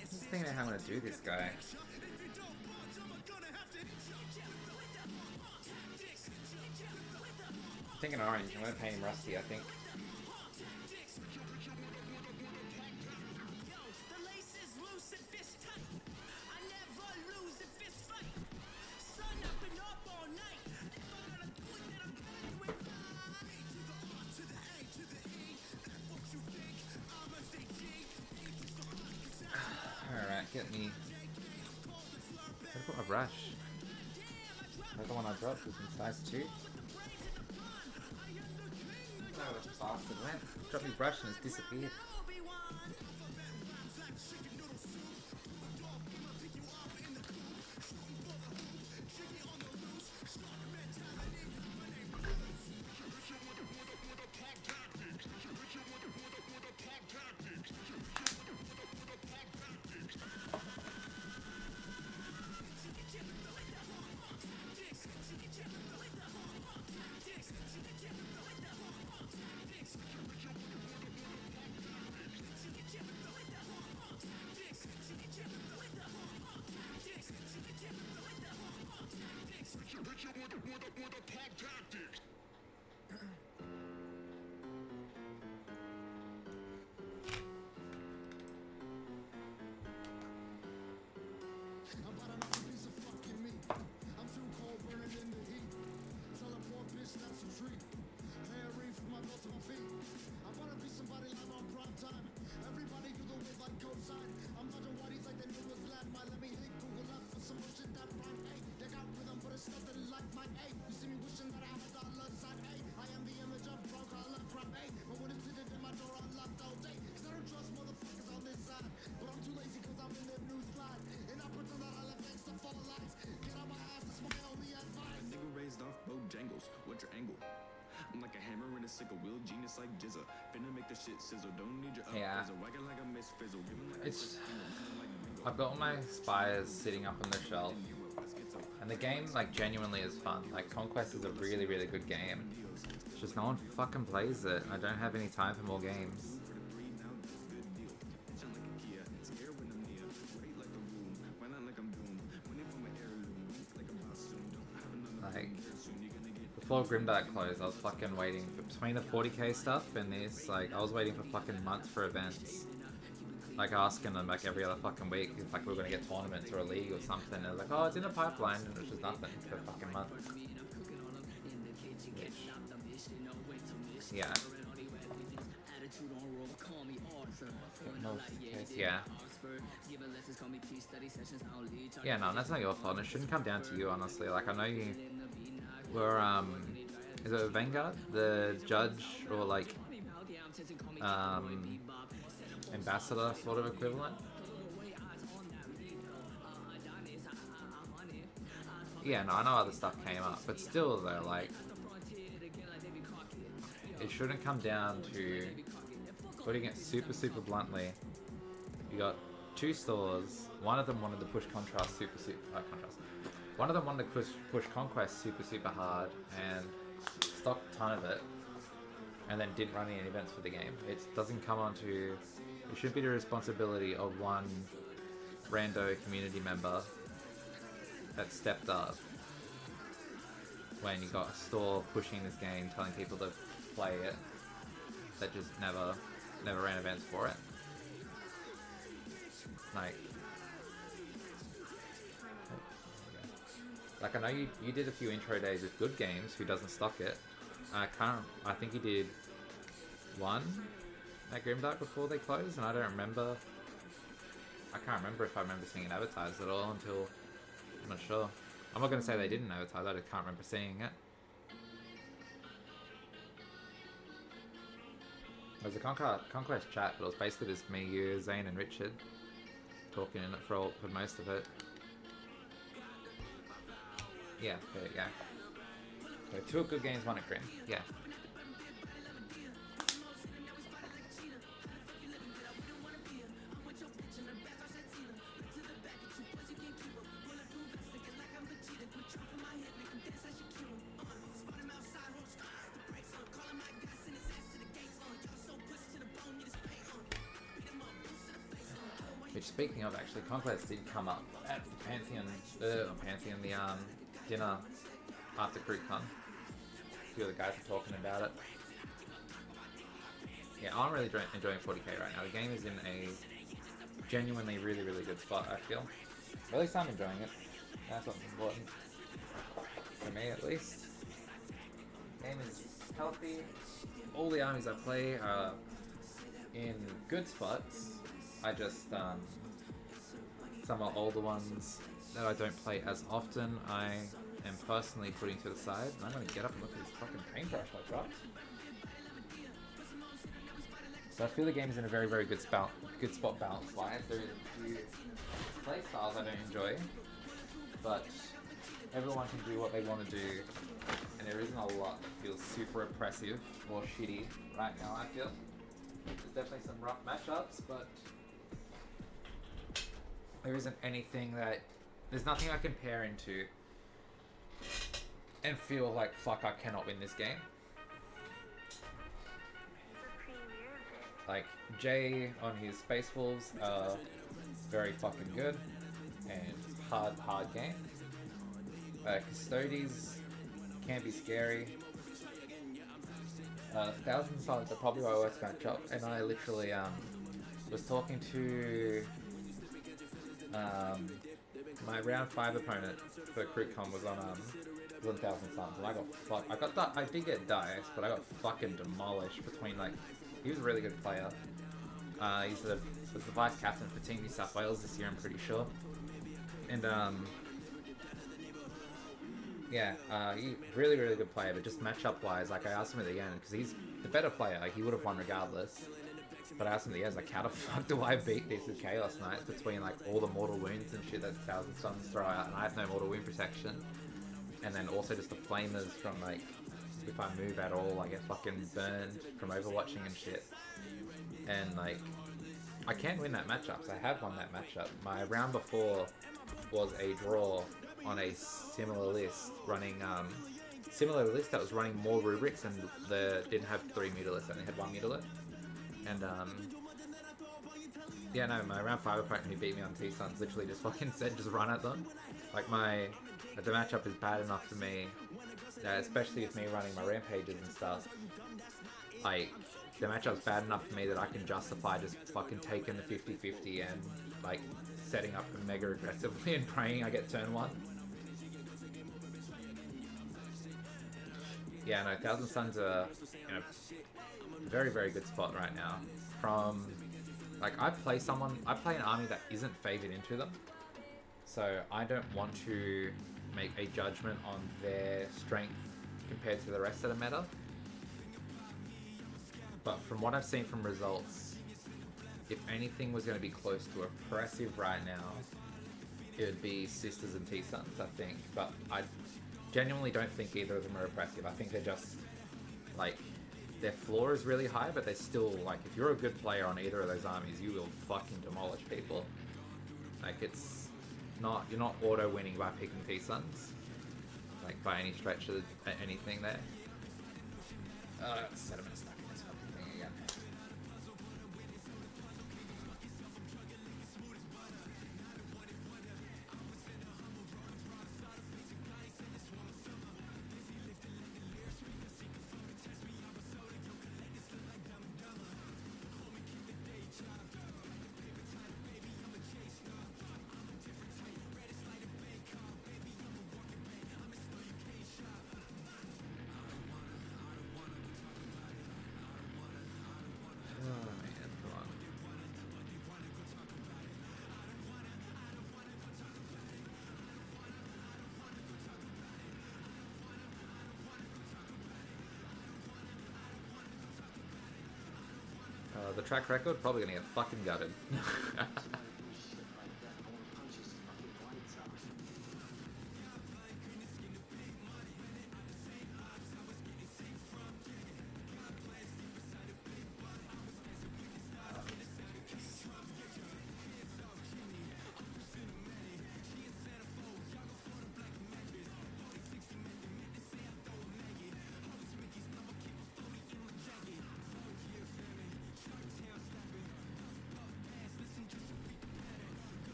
S1: Just thinking how I'm gonna do this guy. Thinking orange. I'm gonna paint him rusty, I think. Alright, get me. Where's my brush? Where's the one I dropped? Is in size 2? Oh, it's bastard went. Dropped my brush and it's disappeared.
S4: hammer and a sickle, will genius like Jizza. Finna make the shit sizzle, don't need your
S1: Yeah.
S4: Whack it like a Miss Fizzle. Give 'em like
S1: It's. I've got all my spires sitting up on the shelf, and the game like genuinely is fun. Like Conquest is a really really good game. It's just no one fucking plays it. I don't have any time for more games. Like before Grimdark closed, I was fucking waiting for, between the 40k stuff and this. Like I was waiting for fucking months for events. Like asking them like every other fucking week if like we were gonna get tournaments or a league or something. And they're like, oh, it's in the pipeline, and it was just nothing for fucking months. Yeah. Yeah. Yeah, no, that's not your fault. And it shouldn't come down to you, honestly. Like I know you were is it Vanguard, the judge or like ambassador sort of equivalent? Yeah, no, I know other stuff came up, but still though, like it shouldn't come down to, putting it super bluntly, you got two stores, one of them wanted to push contrast one of them wanted to push Conquest super hard and stocked a ton of it, and then didn't run any events for the game. It doesn't come on to, it should be the responsibility of one rando community member that stepped up when you got a store pushing this game, telling people to play it, that just never ran events for it. Like I know you did a few intro days with Good Games, who doesn't stock it. I think he did one at Grimdark before they closed, and I can't remember if I remember seeing it advertised at all until, I'm not sure. I'm not going to say they didn't advertise, I just can't remember seeing it. There was a Conquest chat, but it was basically just me, you, Zane and Richard talking in it for most of it. Yeah, there you go. So 2 Good Games, 1 at Grim. Yeah. Which, speaking of, actually, Conquest did come up at Pantheon, the dinner after CruitCon. A few of the guys were talking about it. Yeah, I'm really enjoying 40k right now. The game is in a genuinely really good spot, I feel. Or at least I'm enjoying it. That's what's important. For me, at least. The game is healthy. All the armies I play are in good spots. I just, some of the older ones that I don't play as often, I am personally putting to the side. And I'm going to get up and look at this fucking paintbrush I dropped. So I feel the game is in a very good spot balance-wise. There is a few play styles I don't enjoy, but everyone can do what they want to do, and there isn't a lot that feels super oppressive or shitty right now, I feel. There's definitely some rough mashups, but there isn't anything that, there's nothing I compare into and feel like, fuck, I cannot win this game. Like, Jay on his Space Wolves are very fucking good and hard game. Custodes can be scary. Thousand Suns are probably my worst matchup, and I literally was talking to my round 5 opponent for CruitCon was on Thousand Suns, and I did get dice, but I got fucking demolished between, like, he was a really good player. Was the vice captain for Team New South Wales this year, I'm pretty sure. And yeah, he's really good player, but just matchup wise, like I asked him at the end, because he's the better player, like he would have won regardless. But I asked him at the end, like, how the fuck do I beat this with Chaos Knights between like all the mortal wounds and shit that Thousand Suns throw out, and I have no mortal wound protection, and then also just the flamers from like if I move at all, I get fucking burned from overwatching and shit. And like, I can win that matchup. So I have won that matchup. My round before was a draw on a similar list that was running more rubrics and didn't have 3 mutalisks, only had 1 mutalist. And yeah, no, my round 5 opponent who beat me on T-Suns literally just fucking said just run at them. Like the matchup is bad enough for me, especially with me running my rampages and stuff. Like, the matchup's bad enough for me that I can justify just fucking taking the 50-50 and like setting up mega aggressively and praying I get turn 1. Yeah, no, Thousand Suns are in a very, very good spot right now. From, like, I play an army that isn't favored into them. So I don't want to make a judgment on their strength compared to the rest of the meta. But from what I've seen from results, if anything was going to be close to oppressive right now, it would be Sisters and T-Suns, I think. But I genuinely don't think either of them are oppressive. I think they're just, like, their floor is really high, but they're still, like, if you're a good player on either of those armies, you will fucking demolish people. Like, it's not, you're not auto-winning by picking T-Suns, like, by any stretch of anything there. Sediment stuck in this fucking thing again. The track record probably gonna get fucking gutted.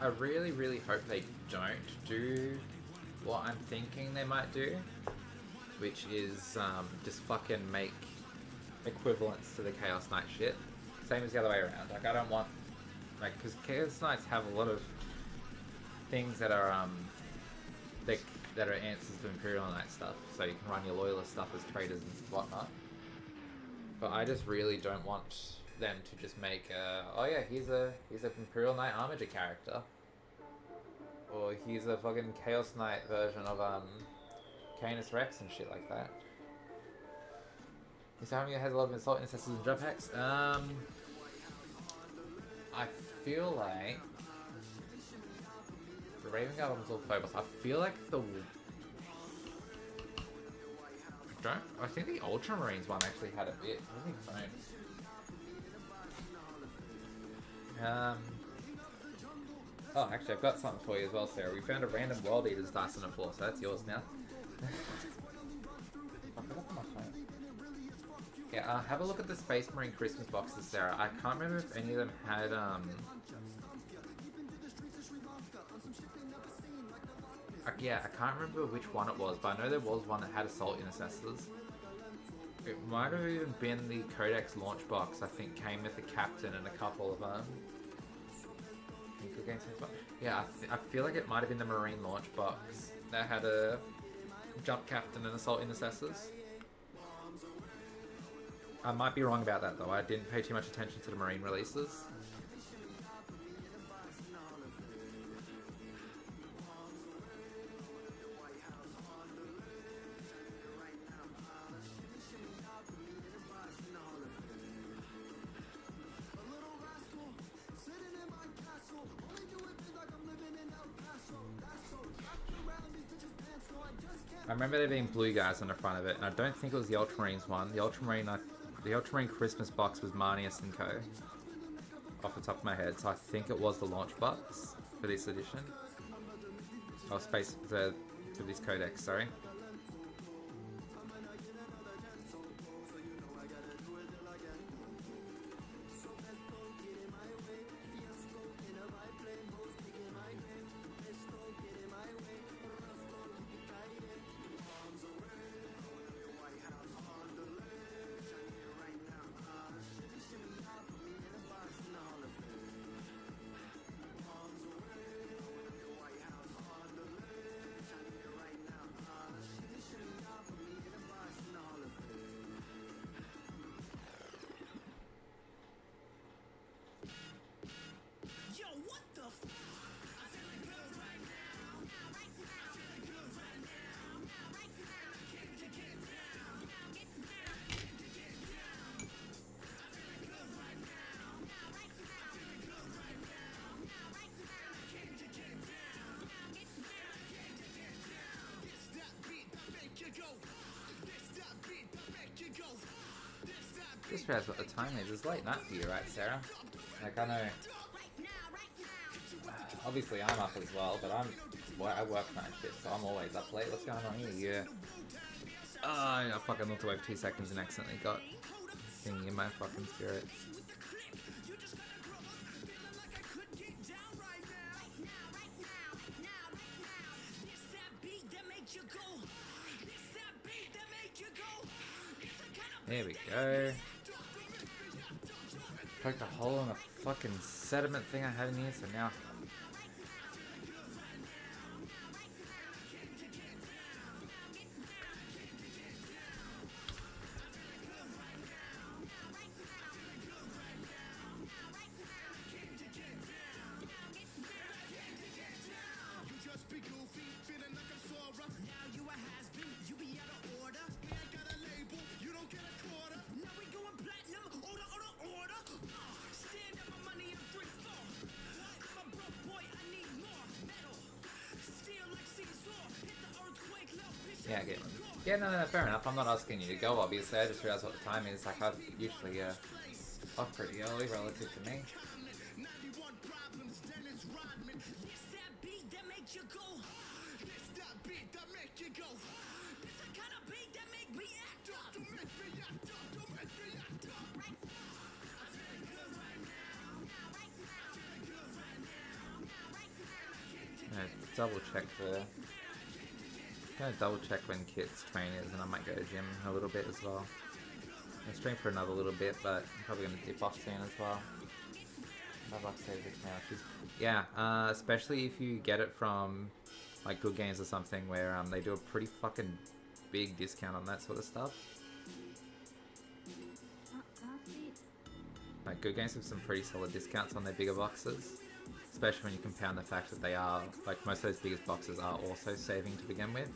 S1: I really, really hope they don't do what I'm thinking they might do, which is just fucking make equivalents to the Chaos Knight shit. Same as the other way around. Like, I don't want, like, because Chaos Knights have a lot of things that are that are answers to Imperial Knight stuff. So you can run your Loyalist stuff as traders and whatnot. But I just really don't want them to just make oh yeah, he's a Imperial Knight Armiger character, or he's a fucking Chaos Knight version of Canis Rex and shit like that. This army has a lot of Assault Intercessors and jump hacks. I feel like the Raven Guard one's all Phobos. I feel like I think the Ultramarines one actually had a bit. What was he phone? Oh, actually, I've got something for you as well, Sarah. We found a random World Eaters dice on the floor, so that's yours now. I forgot my phone. Yeah, have a look at the Space Marine Christmas boxes, Sarah. I can't remember if any of them had, yeah, I can't remember which one it was, but I know there was one that had Assault Intercessors. It might have even been the Codex launch box. I think came with the captain and a couple of yeah, I feel like it might have been the Marine launch box that had a jump captain and Assault Intercessors. I might be wrong about that though. I didn't pay too much attention to the Marine releases. I remember there being blue guys on the front of it, and I don't think it was the Ultramarines one. The Ultramarine Christmas box was Marnius and Co. Off the top of my head, so I think it was the launch box for this edition. Oh, space for this codex, sorry.
S4: Yo, what the f? I feeling good right now. I feeling good right now. Get down. Get down. I feeling good right now. I feeling good right now. Get down. Get down. This that beat that make you go. This that beat that make you go. This that beat.
S1: Just realized what the time is. It's late night for you, right, Sarah? Like, I know. Obviously, I'm up as well, but I work night shift, so I'm always up late. What's going on here? Yeah. I fucking looked away for 2 seconds and accidentally got thingy in my fucking spirit. There we go. Poked a hole in a fucking sediment thing I had in here, so now. Yeah, no, fair enough. I'm not asking you to go, obviously. I just realised what the time is. Like, I'm usually off pretty early relative to me. Double check there. I'm gonna double check when Kit's train is, and I might go to gym a little bit as well. I'll stream for another little bit, but I'm probably gonna dip off soon as well. I'd like to say this now. Yeah, especially if you get it from like Good Games or something, where they do a pretty fucking big discount on that sort of stuff. Like Good Games have some pretty solid discounts on their bigger boxes. Especially when you compound the fact that they are, like most of those biggest boxes are also saving to begin with.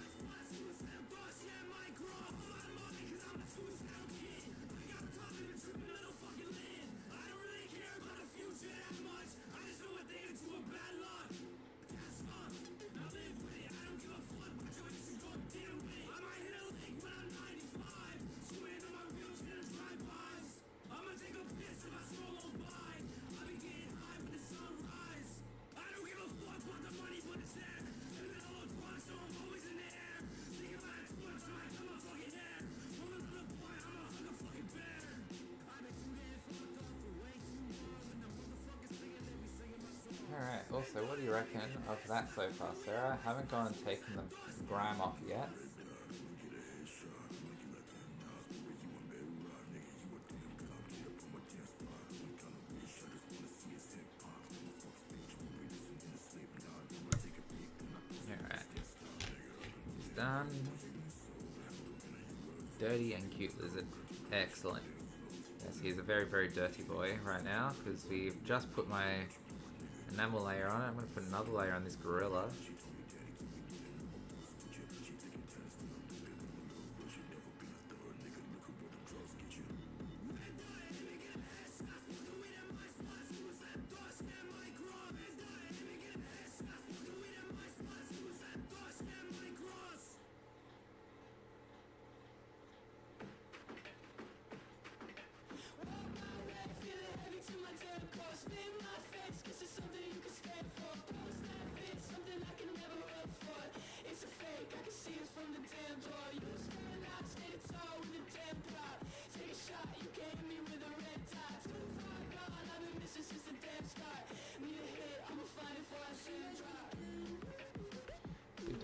S1: Alright, also, what do you reckon of that so far, Sarah? I haven't gone and taken the gram off yet. Alright. He's done. Dirty and cute lizard. Excellent. Yes, he's a very, very dirty boy right now, because we've just put my enamel layer on it. I'm going to put another layer on this gorilla.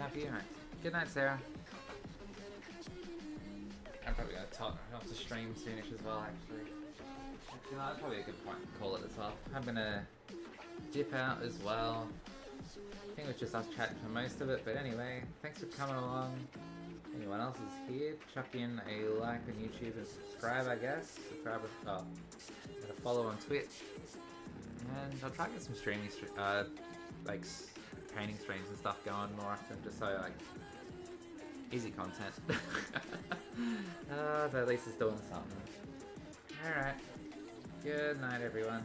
S1: have you? Right. Good night, Sarah. I'm probably gonna talk off the stream soonish as well, actually. Actually, no, that's probably a good point to call it as well. I'm gonna dip out as well. I think it was just us chatting for most of it, but anyway, thanks for coming along. Anyone else is here, chuck in a like on YouTube and subscribe, I guess. Subscribe, and a follow on Twitch. And I'll try to get some streaming, painting streams and stuff going more often, just so, like, easy content. But at least it's doing something. Alright. Good night, everyone.